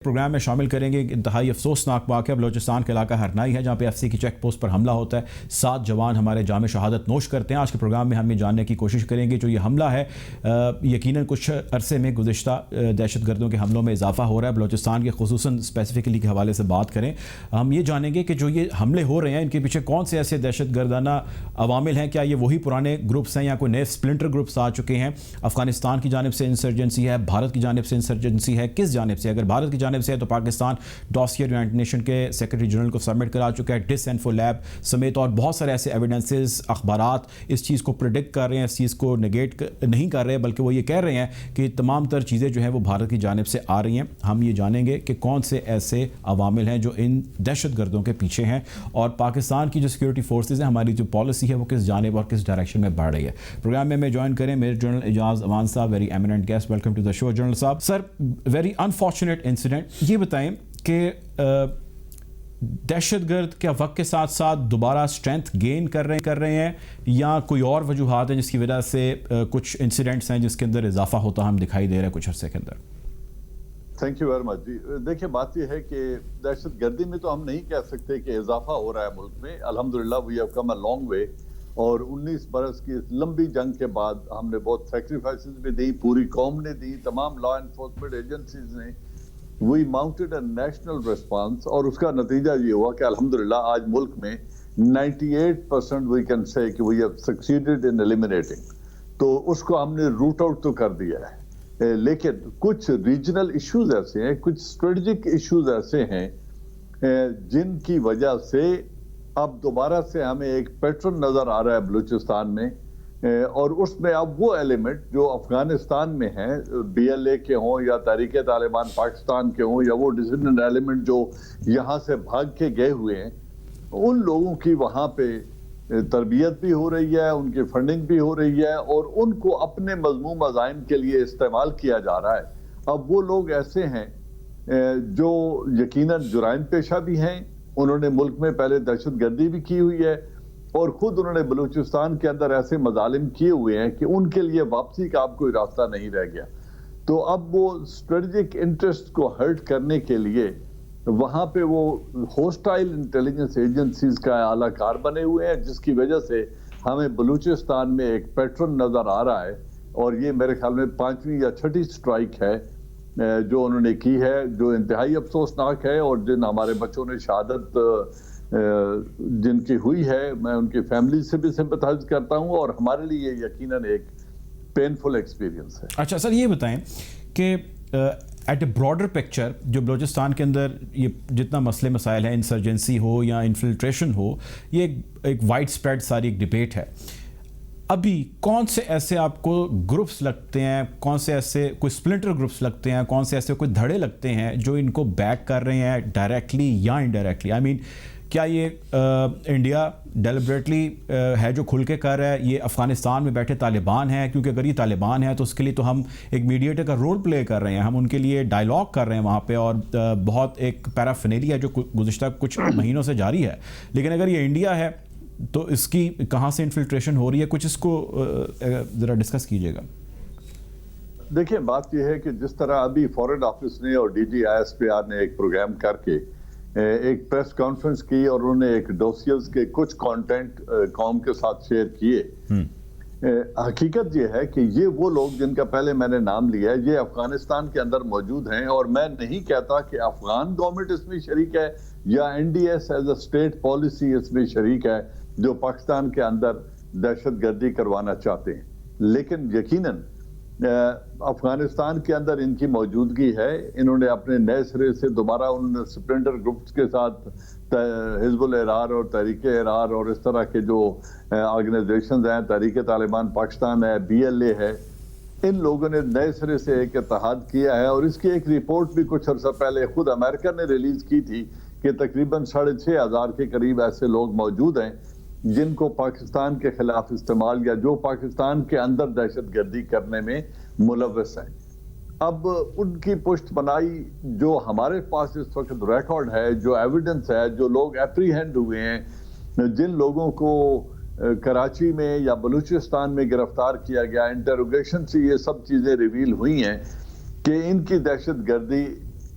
Programme میں شامل کریں گے. انتہائی افسوسناک واقعہ بلوچستان کے علاقہ ہرنائی ہے جہاں پہ ایف سی کی چیک پوسٹ پر حملہ ہوتا ہے. 7 جوان ہمارے جام شہادت نوش کرتے ہیں. آج کے پروگرام میں ہم یہ جاننے کی کوشش کریں گے جو یہ حملہ ہے یقیناً کچھ عرصے میں گزشتہ دہشت گردوں کے حملوں میں اضافہ ہو رہا ہے. بلوچستان کے خصوصاً اسپیسیفکلی کے حوالے سے بات کریں, ہم یہ جانیں گے کہ جو یہ حملے ہو رہے ہیں ان کے پیچھے کون سے ایسے دہشت گردانہ عوامل ہیں. کیا یہ وہی پرانے گروپس ہیں یا کوئی نئے سپلنٹر گروپس آ چکے ہیں؟ افغانستان کی جانب سے انسرجنسی ہے, بھارت کی جانب سے انسرجنسی ہے, کس جانب سے؟ اگر بھارت کی جانب سے ہے تو پاکستان ڈاسیر یونائٹڈ نیشن کے سیکرٹری جنرل کو سبمٹ کرا چکا ہے. ڈس انفو لیب سمیت اور بہت سارے ایسے ایویڈنسز, اخبارات اس چیز کو پریڈکٹ کر رہے ہیں, اس چیز کو نگیٹ نہیں کر رہے بلکہ وہ یہ کہہ رہے ہیں کہ تمام تر چیزیں جو ہیں وہ بھارت کی جانب سے آ رہی ہیں. ہم یہ جانیں گے کہ کون سے ایسے عوامل ہیں جو ان دہشت گردوں کے پیچھے ہیں اور پاکستان کی جو سیکورٹی فورسز ہیں, ہماری جو پالیسی ہے وہ کس جانب اور کس ڈائریکشن میں بڑھ رہی ہے. پروگرام میں ہمیں جوائن کریں میرے جنرل اعجاز امان صاحب, very eminent guest. Welcome to the show general صاحب. Sir, very unfortunate incident. یہ بتائیں کہ دہشت گرد کیا وقت کے ساتھ ساتھ دوبارہ اسٹرینتھ گین کر رہے ہیں یا کوئی اور وجوہات ہیں جس کی وجہ سے کچھ انسیڈنٹس ہیں جس کے اندر اضافہ ہوتا ہم دکھائی دے رہا ہے کچھ عرصے کے اندر؟ تھینک یو ویری مچ جی. دیکھیں بات یہ ہے کہ دہشت گردی میں تو ہم نہیں کہہ سکتے کہ اضافہ ہو رہا ہے ملک میں. الحمدللہ we have come a long way, اور 19 برس کی لمبی جنگ کے بعد ہم نے بہت سیکریفائسز بھی دی, پوری قوم نے دی, تمام لا انفورسمنٹ ایجنسیز نے. وی ماؤنٹڈ اے نیشنل ریسپانس, اور اس کا نتیجہ یہ ہوا کہ الحمدللہ آج ملک میں 98% وی کین سے کہ وی ہیو سکسیڈڈ ان ایلیمینیٹنگ. تو اس کو ہم نے روٹ آؤٹ تو کر دیا ہے, لیکن کچھ ریجنل ایشوز ایسے ہیں, کچھ اسٹریٹجک ایشوز ایسے ہیں جن کی وجہ سے اب دوبارہ سے ہمیں ایک پیٹرن نظر آ رہا ہے بلوچستان میں. اور اس میں اب وہ ایلیمنٹ جو افغانستان میں ہیں, بی ایل اے کے ہوں یا تحریک طالبان پاکستان کے ہوں یا وہ ڈسیڈنٹ ایلیمنٹ جو یہاں سے بھاگ کے گئے ہوئے ہیں, ان لوگوں کی وہاں پہ تربیت بھی ہو رہی ہے, ان کی فنڈنگ بھی ہو رہی ہے, اور ان کو اپنے مذموم عزائم کے لیے استعمال کیا جا رہا ہے. اب وہ لوگ ایسے ہیں جو یقیناً جرائم پیشہ بھی ہیں, انہوں نے ملک میں پہلے دہشت گردی بھی کی ہوئی ہے, اور خود انہوں نے بلوچستان کے اندر ایسے مظالم کیے ہوئے ہیں کہ ان کے لیے واپسی کا اب کوئی راستہ نہیں رہ گیا. تو اب وہ اسٹریٹجک انٹرسٹ کو ہرٹ کرنے کے لیے وہاں پہ وہ ہوسٹائل انٹیلیجنس ایجنسیز کا اعلیٰ کار بنے ہوئے ہیں, جس کی وجہ سے ہمیں بلوچستان میں ایک پیٹرن نظر آ رہا ہے. اور یہ میرے خیال میں 5ویں یا 6ٹھی سٹرائک ہے جو انہوں نے کی ہے, جو انتہائی افسوسناک ہے, اور جن ہمارے بچوں نے شہادت جن کی ہوئی ہے, میں ان کی فیملی سے بھی سمپتھائز کرتا ہوں, اور ہمارے لیے یقیناً ایک پینفل ایکسپیرینس ہے. اچھا سر, یہ بتائیں کہ ایٹ اے براڈر پکچر جو بلوچستان کے اندر یہ جتنا مسئلے مسائل ہیں, انسرجنسی ہو یا انفلٹریشن ہو, یہ ایک وائڈ اسپریڈ ساری ایک ڈبیٹ ہے. ابھی کون سے ایسے آپ کو گروپس لگتے ہیں, کون سے ایسے کوئی سپلنٹر گروپس لگتے ہیں, کون سے ایسے کوئی دھڑے لگتے ہیں جو ان کو بیک کر رہے ہیں ڈائریکٹلی یا انڈائریکٹلی؟ آئی مین کیا یہ انڈیا ڈیلیبریٹلی ہے جو کھل کے کر رہا ہے, یہ افغانستان میں بیٹھے طالبان ہیں؟ کیونکہ اگر یہ طالبان ہے تو اس کے لیے تو ہم ایک میڈیٹر کا رول پلے کر رہے ہیں, ہم ان کے لیے ڈائلاگ کر رہے ہیں وہاں پہ, اور بہت ایک پیرافینیلیا جو گزشتہ کچھ مہینوں سے جاری ہے. لیکن اگر یہ انڈیا ہے تو اس کی کہاں سے انفلٹریشن ہو رہی ہے؟ کچھ اس کو ذرا ڈسکس کیجیے گا. دیکھیں, بات یہ ہے کہ جس طرح ابھی فارن آفس نے اور D G I S P R نے ایک پروگرام کر کے ایک پریس کانفرنس کی, اور انہوں نے ایک ڈوسیئرز کے کچھ کانٹینٹ قوم کے ساتھ شیئر کیے. حقیقت یہ ہے کہ یہ وہ لوگ جن کا پہلے میں نے نام لیا ہے, یہ افغانستان کے اندر موجود ہیں, اور میں نہیں کہتا کہ افغان گورنمنٹ اس میں شریک ہے یا N D S as a state policy اس میں شریک ہے جو پاکستان کے اندر دہشت گردی کروانا چاہتے ہیں. لیکن یقیناً افغانستان کے اندر ان کی موجودگی ہے. انہوں نے اپنے نئے سرے سے دوبارہ انہوں نے سپلنٹر گروپس کے ساتھ حزب الاحرار اور تحریک احرار اور اس طرح کے جو آرگنائزیشنز ہیں, تحریک طالبان پاکستان ہے, بی ایل اے ہے, ان لوگوں نے نئے سرے سے ایک اتحاد کیا ہے. اور اس کی ایک رپورٹ بھی کچھ عرصہ پہلے خود امریکہ نے ریلیز کی تھی کہ تقریباً 6,500 کے قریب ایسے لوگ موجود ہیں جن کو پاکستان کے خلاف استعمال یا جو پاکستان کے اندر دہشت گردی کرنے میں ملوث ہیں. اب ان کی پشت بنائی جو ہمارے پاس اس وقت ریکارڈ ہے, جو ایویڈنس ہے, جو لوگ اپریہینڈ ہوئے ہیں, جن لوگوں کو کراچی میں یا بلوچستان میں گرفتار کیا گیا, انٹروگیشن سے یہ سب چیزیں ریویل ہوئی ہیں کہ ان کی دہشت گردی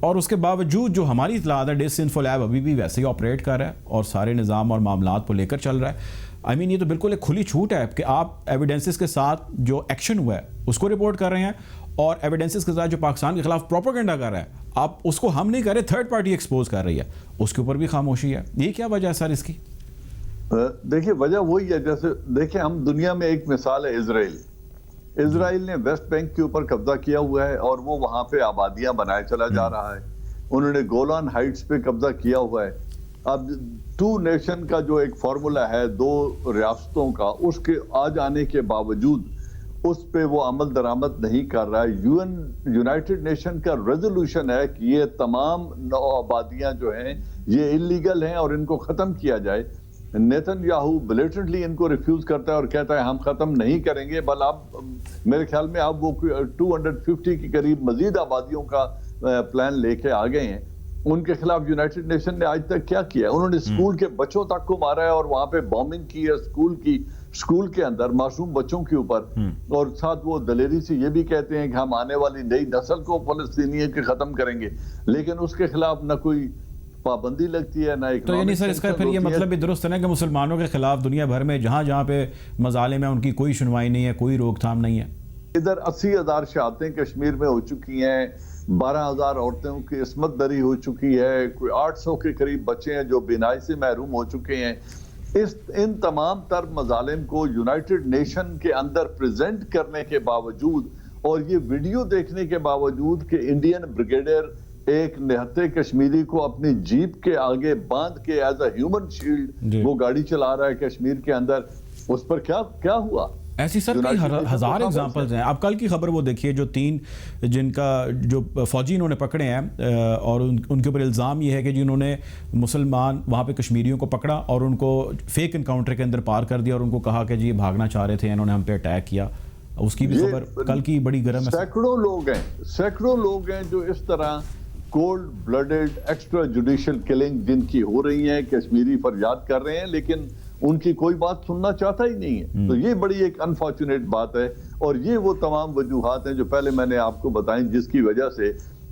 اور اس کے باوجود جو ہماری اطلاعات ہے ڈس انفو لیب ابھی بھی ویسے ہی آپریٹ کر رہا ہے اور سارے نظام اور معاملات کو لے کر چل رہا ہے. یہ تو بالکل ایک کھلی چھوٹ ہے کہ آپ ایویڈنسز کے ساتھ جو ایکشن ہوا ہے اس کو رپورٹ کر رہے ہیں اور ایویڈنسز کے ساتھ جو پاکستان کے خلاف پروپیگنڈا کر رہا ہے آپ اس کو ہم نہیں کر رہے, تھرڈ پارٹی ایکسپوز کر رہی ہے, اس کے اوپر بھی خاموشی ہے. یہ کیا وجہ ہے سر اس کی؟ دیکھیں وجہ وہی ہے, جیسے دیکھیں ہم دنیا میں ایک مثال ہے اسرائیل نے ویسٹ بینک کے اوپر قبضہ کیا ہوا ہے اور وہ وہاں پہ آبادیاں بنائے چلا جا رہا ہے. انہوں نے گولان ہائٹس پہ قبضہ کیا ہوا ہے. اب 2 نیشن کا جو ایک فارمولا ہے 2 ریاستوں کا, اس کے آ جانے کے باوجود اس پہ وہ عمل درآمد نہیں کر رہا ہے. یونائٹڈ نیشن کا ریزولوشن ہے کہ یہ تمام نو آبادیاں جو ہیں یہ انلیگل ہیں اور ان کو ختم کیا جائے. نیتن یاہو بلیٹنٹلی ان کو ریفیوز کرتا ہے اور کہتا ہے ہم ختم نہیں کریں گے, بل اب میرے خیال میں اب وہ 250 کے قریب مزید آبادیوں کا پلان لے کے آ گئے ہیں. ان کے خلاف یونائٹڈ نیشن نے آج تک کیا کیا ہے؟ انہوں نے اسکول کے بچوں تک کو مارا ہے اور وہاں پہ بومبنگ کی ہے اسکول کے اندر معصوم بچوں کے اوپر, اور ساتھ وہ دلیری سے یہ بھی کہتے ہیں کہ ہم آنے والی نئی نسل کو فلسطینیوں کے ختم کریں گے, لیکن اس کے خلاف نہ کوئی پابندی لگتی ہے نہ ایک. تو یعنی سر اس کا پھر یہ مطلب بھی درست ہے کہ مسلمانوں کے خلاف دنیا بھر میں جہاں جہاں پہ مظالم ہیں ان کی کوئی سنوائی نہیں ہے, کوئی روک تھام نہیں ہے. ادھر 80,000 شہادتیں کشمیر میں ہو چکی ہیں, 12,000 عورتوں کی عصمت دری ہو چکی ہے, کوئی 800 کے قریب بچے ہیں جو بینائی سے محروم ہو چکے ہیں. ان تمام تر مظالم کو یونائٹڈ نیشن کے اندر پریزنٹ کرنے کے باوجود اور یہ ویڈیو دیکھنے کے باوجود کہ انڈین بریگیڈیئر ایک نہتے کشمیری کو اپنی جیپ کے آگے باندھ کے ایز اے ہیومن شیلڈ وہ گاڑی چلا رہا ہے کشمیر کے اندر, اس پر کیا ہوا؟ ایسی سر کئی ہزار ایگزامپلز ہیں. آپ کل کی خبر وہ دیکھیے جو 3 جن کا جو فوجی انہوں نے پکڑے ہیں اور ان کے اوپر الزام یہ ہے کہ جنہوں نے مسلمان وہاں پہ کشمیریوں کو پکڑا اور ان کو فیک انکاؤنٹر کے اندر پار کر دیا اور ان کو کہا کہ جی بھاگنا چاہ رہے تھے, انہوں نے ہم پہ اٹیک کیا. اس کی بھی خبر کل کی بڑی گرم ہے. سینکڑوں لوگ ہیں جو اس طرح cold blooded extra judicial killing جن کی ہو رہی ہیں, کشمیری فریاد کر رہے ہیں لیکن ان کی کوئی بات سننا چاہتا ہی نہیں ہے. تو یہ بڑی ایک انفارچونیٹ بات ہے اور یہ وہ تمام وجوہات ہیں جو پہلے میں نے آپ کو بتائیں جس کی وجہ سے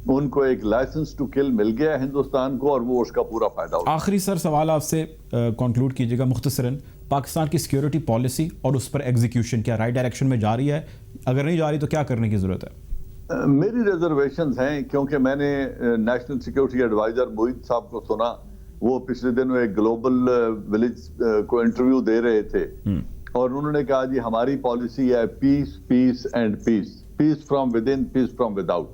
ان کو ایک لائسنس ٹو کل مل گیا ہے ہندوستان کو اور وہ اس کا پورا فائدہ ہوگا. آخری سر سوال آپ سے کنکلوڈ کیجیے گا مختصراً, پاکستان کی سیکیورٹی پالیسی اور اس پر ایگزیکیوشن کیا رائٹ ڈائریکشن میں جاری ہے؟ اگر نہیں جاری تو کیا کرنے کی ضرورت ہے؟ میری ریزرویشنز ہیں کیونکہ میں نے نیشنل سیکیورٹی ایڈوائزر موعید صاحب کو سنا, وہ پچھلے دن ایک گلوبل ولیج کو انٹرویو دے رہے تھے اور انہوں نے کہا جی ہماری پالیسی ہے peace and peace from within, peace from without.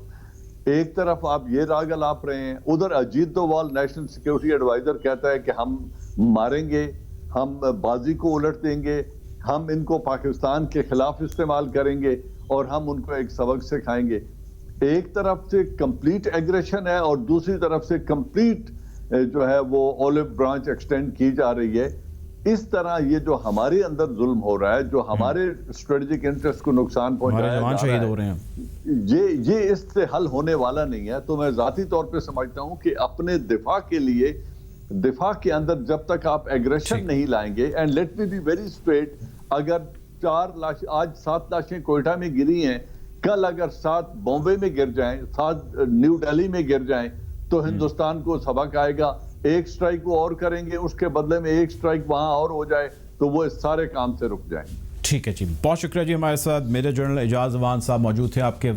ایک طرف آپ یہ راگ الاپ رہے ہیں, ادھر Ajit Doval national security adviser کہتا ہے کہ ہم ماریں گے, ہم بازی کو الٹ دیں گے, ہم ان کو پاکستان کے خلاف استعمال کریں گے اور ہم ان کو ایک سبق سکھائیں گے. ایک طرف سے کمپلیٹ ایگریشن ہے اور دوسری طرف سے کمپلیٹ جو ہے وہ اولیو برانچ ایکسٹینڈ کی جا رہی ہے. اس طرح یہ جو ہمارے اندر ظلم ہو رہا ہے, جو ہمارے اسٹریٹجک انٹرسٹ کو نقصان پہنچایا جا رہا ہے, یہ اس سے حل ہونے والا نہیں ہے. تو میں ذاتی طور پہ سمجھتا ہوں کہ اپنے دفاع کے لیے دفاع کے اندر جب تک آپ ایگریشن نہیں لائیں گے, and let me be very straight, اگر 4 لاش آج 7 لاشیں کوئٹہ میں گری ہیں, کل اگر 7 بامبے میں گر جائیں, 7 نیو دہلی میں گر جائیں تو ہندوستان کو سبق آئے گا. ایک سٹرائک وہ اور کریں گے, اس کے بدلے میں ایک سٹرائک وہاں اور ہو جائے تو وہ اس سارے کام سے رک جائیں. ٹھیک ہے جی, بہت شکریہ جی. ہمارے ساتھ میجر جنرل اعجاز اعوان صاحب موجود تھے آپ کے